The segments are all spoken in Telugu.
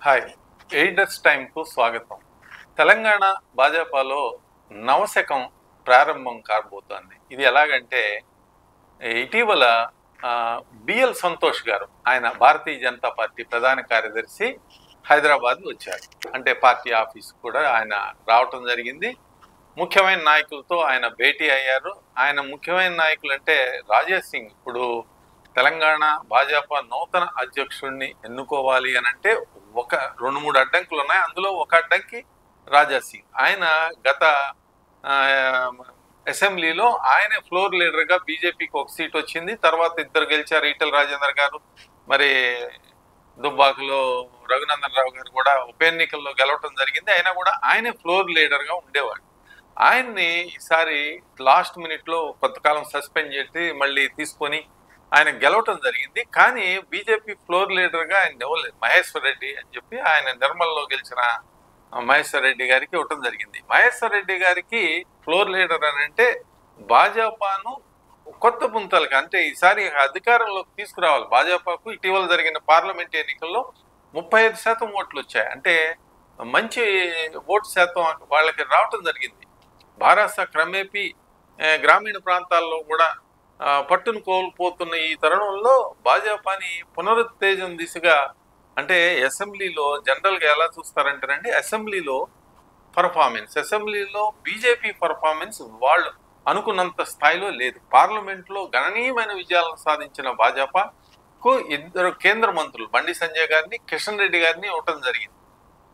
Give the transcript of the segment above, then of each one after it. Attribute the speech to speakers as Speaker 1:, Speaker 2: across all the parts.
Speaker 1: హాయ్, ఎయిడర్స్ టైంకు స్వాగతం. తెలంగాణ భాజపాలో నవశకం ప్రారంభం కాబోతోంది. ఇది ఎలాగంటే ఇటీవల బిఎల్ సంతోష్ గారు, ఆయన భారతీయ జనతా పార్టీ ప్రధాన కార్యదర్శి హైదరాబాద్ వచ్చారు. అంటే పార్టీ ఆఫీస్ కూడా ఆయన రావటం జరిగింది. ముఖ్యమైన నాయకులతో ఆయన భేటీ అయ్యారు. ఆయన ముఖ్యమైన నాయకులు అంటే రాజేష్ సింగ్, ఇప్పుడు తెలంగాణ భాజపా నూతన అధ్యక్షుడిని ఎన్నుకోవాలి అని అంటే ఒక 2-3 అడ్డంకులు ఉన్నాయి. అందులో ఒక అడ్డంకి రాజా సింగ్. ఆయన గత అసెంబ్లీలో ఆయనే ఫ్లోర్ లీడర్గా బీజేపీకి ఒక సీట్ వచ్చింది. తర్వాత ఇద్దరు గెలిచారు, ఈటెల రాజేందర్ గారు, మరి దుబ్బాకలో రఘునందన్ రావు గారు కూడా ఉప ఎన్నికల్లో గెలవటం జరిగింది. అయినా కూడా ఆయనే ఫ్లోర్ లీడర్గా ఉండేవాడు. ఆయన్ని ఈసారి లాస్ట్ మినిట్లో కొంతకాలం సస్పెండ్ చేసి మళ్ళీ తీసుకొని ఆయన గెలవటం జరిగింది. కానీ బీజేపీ ఫ్లోర్ లీడర్గా ఆయన ఇవ్వలేదు. మహేశ్వర్ రెడ్డి అని చెప్పి ఆయన నిర్మల్లో గెలిచిన మహేశ్వర్ రెడ్డి గారికి ఇవ్వటం జరిగింది. మహేశ్వర్ రెడ్డి గారికి ఫ్లోర్ లీడర్ అని అంటే భాజపాను కొత్త పుంతలకు, అంటే ఈసారి అధికారంలోకి తీసుకురావాలి. భాజపాకు ఇటీవల జరిగిన పార్లమెంట్ ఎన్నికల్లో 35% ఓట్లు వచ్చాయి. అంటే మంచి ఓటు శాతం వాళ్ళకి రావటం జరిగింది. భారత క్రమేపీ గ్రామీణ ప్రాంతాల్లో కూడా పట్టును కోల్పోతున్న ఈ తరుణంలో భాజపాని పునరుత్తేజం దిశగా, అంటే అసెంబ్లీలో జనరల్గా ఎలా చూస్తారంటేనండి, అసెంబ్లీలో బీజేపీ పర్ఫార్మెన్స్ వాళ్ళు అనుకున్నంత స్థాయిలో లేదు. పార్లమెంట్లో గణనీయమైన విజయాలను సాధించిన భాజపాకు ఇద్దరు కేంద్ర మంత్రులు బండి సంజయ్ గారిని, కిషన్ రెడ్డి గారిని ఇవ్వటం జరిగింది.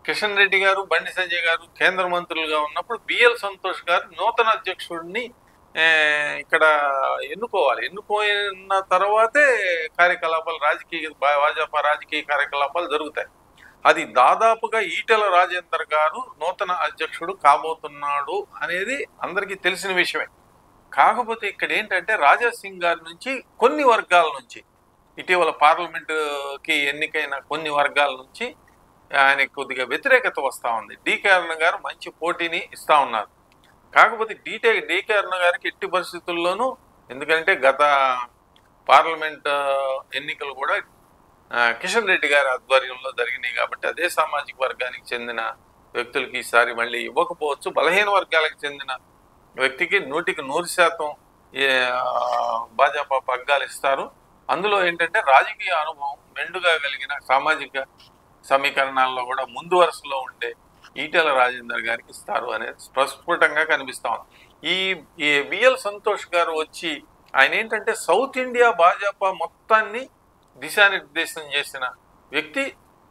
Speaker 1: కిషన్ రెడ్డి గారు, బండి సంజయ్ గారు కేంద్ర మంత్రులుగా ఉన్నప్పుడు బిఎల్ సంతోష్ గారు నూతన అధ్యక్షుడిని ఇక్కడ ఎన్నుకోయిన తర్వాతే కార్యకలాపాలు, భాజపా రాజకీయ కార్యకలాపాలు జరుగుతాయి. అది దాదాపుగా ఈటెల రాజేందర్ గారు నూతన అధ్యక్షుడు కాబోతున్నాడు అనేది అందరికీ తెలిసిన విషయమే. కాకపోతే ఇక్కడ ఏంటంటే రాజా సింగ్ గారి నుంచి కొన్ని వర్గాల నుంచి, ఇటీవల పార్లమెంటుకి ఎన్నికైన కొన్ని వర్గాల నుంచి ఆయనకి కొద్దిగా వ్యతిరేకత వస్తూ ఉంది. డికే అరుణ గారు మంచి పోటీని ఇస్తూ ఉన్నారు. కాకపోతే డికే అరుణ గారికి ఎట్టి పరిస్థితుల్లోనూ, ఎందుకంటే గత పార్లమెంట్ ఎన్నికలు కూడా కిషన్ రెడ్డి గారి ఆధ్వర్యంలో జరిగినాయి కాబట్టి అదే సామాజిక వర్గానికి చెందిన వ్యక్తులకి ఈసారి మళ్ళీ ఇవ్వకపోవచ్చు. బలహీన వర్గాలకు చెందిన వ్యక్తికి 100% భాజపా పగ్గాలు ఇస్తారు. అందులో ఏంటంటే రాజకీయ అనుభవం మెండుగా కలిగిన, సామాజిక సమీకరణాల్లో కూడా ముందు వరుసలో ఉండే ఈటెల రాజేందర్ గారికి ఇస్తారు అనేది ప్రస్ఫుటంగా కనిపిస్తా ఉంది. ఈ బిఎల్ సంతోష్ గారు వచ్చి ఆయన ఏంటంటే సౌత్ ఇండియా భాజపా మొత్తాన్ని దిశానిర్దేశం చేసిన వ్యక్తి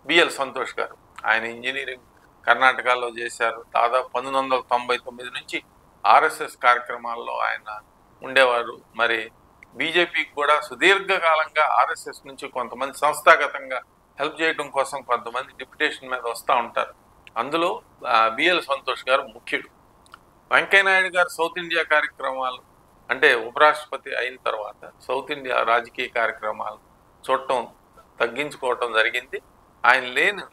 Speaker 1: బిఎల్ సంతోష్ గారు. ఆయన ఇంజనీరింగ్ కర్ణాటకలో చేశారు. దాదాపు 1999 నుంచి ఆర్ఎస్ఎస్ కార్యక్రమాల్లో ఆయన ఉండేవారు. మరి బీజేపీకి కూడా సుదీర్ఘకాలంగా ఆర్ఎస్ఎస్ నుంచి కొంతమంది సంస్థాగతంగా హెల్ప్ చేయడం కోసం కొంతమంది డిప్యుటేషన్ మీద వస్తూ ఉంటారు. అందులో బిఎల్ సంతోష్ గారు ముఖ్యుడు. వెంకయ్యనాయుడు గారు సౌత్ ఇండియా కార్యక్రమాలు, అంటే ఉపరాష్ట్రపతి అయిన తర్వాత సౌత్ ఇండియా రాజకీయ కార్యక్రమాలు చూడటం తగ్గించుకోవటం జరిగింది. ఆయన లేని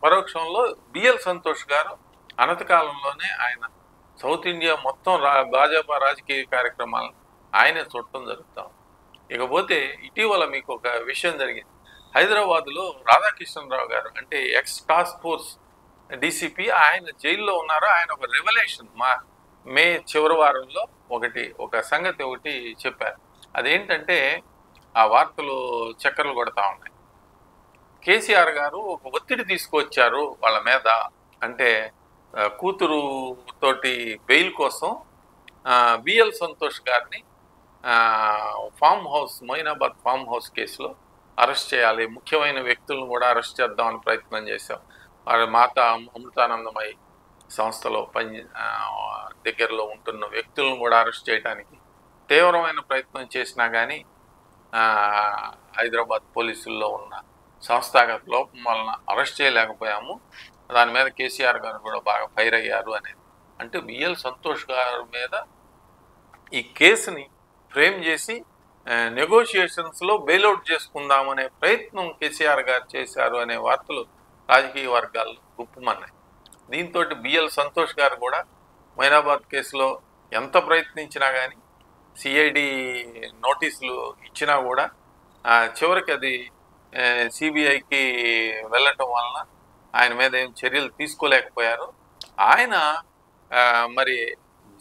Speaker 1: పరోక్షంలో బిఎల్ సంతోష్ గారు అనతికాలంలోనే ఆయన సౌత్ ఇండియా మొత్తం భాజపా రాజకీయ కార్యక్రమాలను ఆయనే చూడటం జరుగుతాం. ఇకపోతే ఇటీవల మీకు ఒక విషయం జరిగింది. హైదరాబాద్లో రాధాకృష్ణరావు గారు, అంటే ఎక్స్ టాస్క్ ఫోర్స్ డీసీపీ, ఆయన జైల్లో ఉన్నారు. ఆయన ఒక రెవల్యూషన్ మే చివరి వారంలో ఒక సంగతి చెప్పారు. అదేంటంటే ఆ వార్తలు చక్కర్లు కొడతా ఉన్నాయి. కేసీఆర్ గారు ఒక ఒత్తిడి తీసుకొచ్చారు వాళ్ళ మీద, అంటే కూతురు తోటి బెయిల్ కోసం బిఎల్ సంతోష్ గారిని మొయినాబాద్ ఫామ్ హౌస్ కేసులో అరెస్ట్ చేయాలి, ముఖ్యమైన వ్యక్తులను కూడా అరెస్ట్ చేద్దామని ప్రయత్నం చేశాం. వారి మాత అమృతానందమయి సంస్థలో దగ్గరలో ఉంటున్న వ్యక్తులను కూడా అరెస్ట్ చేయడానికి తీవ్రమైన ప్రయత్నం చేసినా కానీ హైదరాబాద్ పోలీసుల్లో ఉన్న సంస్థాగత లోపం వలన అరెస్ట్ చేయలేకపోయాము. దాని మీద కేసీఆర్ గారు కూడా బాగా ఫైర్ అయ్యారు అనేది. అంటే బిఎల్ సంతోష్ గారి మీద ఈ కేసుని ఫ్రేమ్ చేసి నెగోషియేషన్స్లో బెయిల్అవుట్ చేసుకుందామనే ప్రయత్నం కేసీఆర్ గారు చేశారు అనే వార్తలు రాజకీయ వర్గాల్లో గుప్పుమన్నాయి. దీంతో బిఎల్ సంతోష్ గారు కూడా మొయినాబాద్ కేసులో ఎంత ప్రయత్నించినా కానీ, సిఐడి నోటీసులు ఇచ్చినా కూడా చివరికి అది సిబిఐకి వెళ్ళటం వలన ఆయన మీద ఏం చర్యలు తీసుకోలేకపోయారు. ఆయన మరి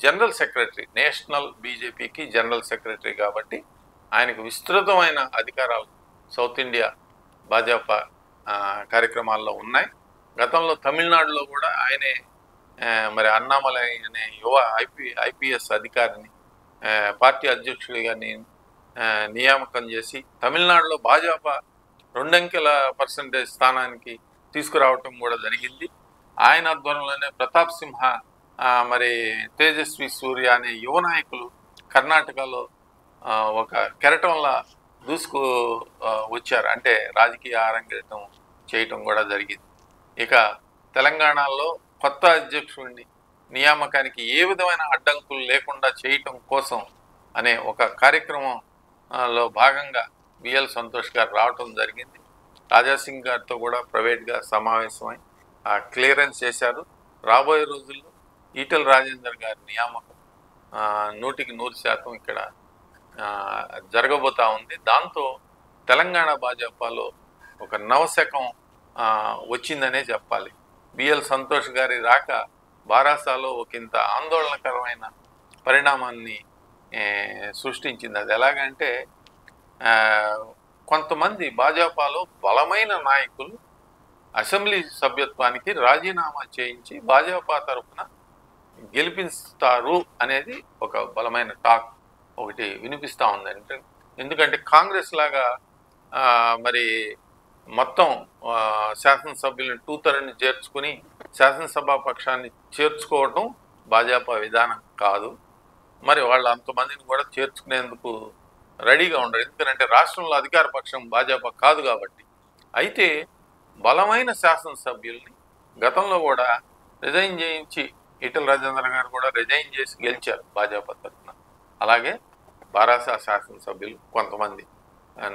Speaker 1: జనరల్ సెక్రటరీ, నేషనల్ బీజేపీకి జనరల్ సెక్రటరీ కాబట్టి ఆయనకు విస్తృతమైన అధికారాలు సౌత్ ఇండియా భాజపా కార్యక్రమాల్లో ఉన్నాయి. గతంలో తమిళనాడులో కూడా ఆయనే మరి అన్నామలై అనే యువ ఐపీఎస్ అధికారిని పార్టీ అధ్యక్షుడిగా నియామకం చేసి తమిళనాడులో భాజపా 2 అంకెల పర్సెంటేజ్ స్థానానికి తీసుకురావటం కూడా జరిగింది. ఆయన ఆధ్వర్యంలోనే ప్రతాప్ సింహ, మరి తేజస్వి సూర్య అనే యువ నాయకులు కర్ణాటకలో ఒక కెరటంలా దూసుకు వచ్చారు, అంటే రాజకీయ అరంగేటం చేయటం కూడా జరిగింది. ఇక తెలంగాణలో కొత్త అధ్యక్షుడిని నియామకానికి ఏ విధమైన అడ్డంకులు లేకుండా చేయటం కోసం అనే ఒక కార్యక్రమంలో భాగంగా బిఎల్ సంతోష్ గారు రావటం జరిగింది. రాజాసింగ్ గారితో కూడా ప్రైవేట్గా సమావేశమై క్లియరెన్స్ చేశారు. రాబోయే రోజుల్లో ఈటెల రాజేందర్ గారి నియామకం 100% ఇక్కడ జరగబోతా ఉంది. దాంతో తెలంగాణ భాజపాలో ఒక నవశకం వచ్చిందనే చెప్పాలి. బిఎల్ సంతోష్ గారి రాక బారాసాలో ఒకంత ఆందోళనకరమైన పరిణామాన్ని సృష్టించింది. అది ఎలాగంటే కొంతమంది భాజపాలో బలమైన నాయకులు అసెంబ్లీ సభ్యత్వానికి రాజీనామా చేయించి భాజపా తరఫున గెలిపిస్తారు అనేది ఒక బలమైన టాక్ ఒకటి వినిపిస్తూ ఉంది. ఎందుకంటే కాంగ్రెస్ లాగా మరి మొత్తం శాసనసభ్యులను 2/3 చేర్చుకుని శాసనసభా పక్షాన్ని చేర్చుకోవడం భాజపా విధానం కాదు. మరి వాళ్ళు అంతమందిని కూడా చేర్చుకునేందుకు రెడీగా ఉండరు, ఎందుకంటే రాష్ట్రంలో అధికార పక్షం భాజపా కాదు కాబట్టి. అయితే బలమైన శాసనసభ్యుల్ని గతంలో కూడా రిజైన్ చేయించి ఈటెల రాజేందర్ గారు కూడా రిజైన్ చేసి గెలిచారు భాజపా తరఫున. అలాగే బారాసా శాసనసభ్యులు కొంతమంది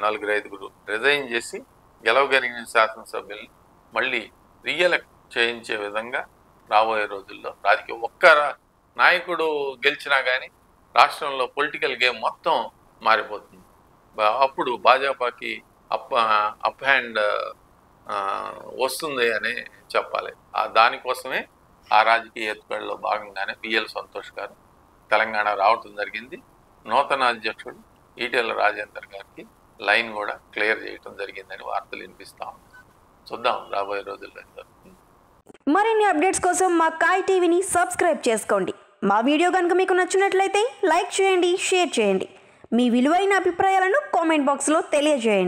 Speaker 1: 4-5 రిజైన్ చేసి గెలవగలిగిన శాసనసభ్యుల్ని మళ్ళీ రీఎలెక్ట్ చేయించే విధంగా రాబోయే రోజుల్లో రాజకీయ ఒక్క నాయకుడు గెలిచినా కానీ రాష్ట్రంలో పొలిటికల్ గేమ్ మొత్తం మారిపోతుంది. అప్పుడు భాజపాకి అప్ హ్యాండ్ వస్తుంది అని చెప్పాలి. దానికోసమే ఆ రాజకీయ ఎత్తుగడలో భాగంగానే బిఎల్ సంతోష్ గారు తెలంగాణ రావటం జరిగింది. నూతన అధ్యక్షుడు ఈటెల రాజేందర్ గారికి లైన్ కూడా క్లియర్ చేయటం జరిగిందని వార్తలు వినిపిస్తా ఉన్నాయి. చూద్దాం రాబోయే రోజుల్లో.
Speaker 2: మరిన్ని అప్డేట్స్ కోసం మా కాయ్ టీవీని సబ్స్క్రైబ్ చేసుకోండి. మా వీడియో కనుక మీకు నచ్చినట్లయితే లైక్ చేయండి, షేర్ చేయండి. మీ విలువైన అభిప్రాయాలను కామెంట్ బాక్స్లో తెలియజేయండి.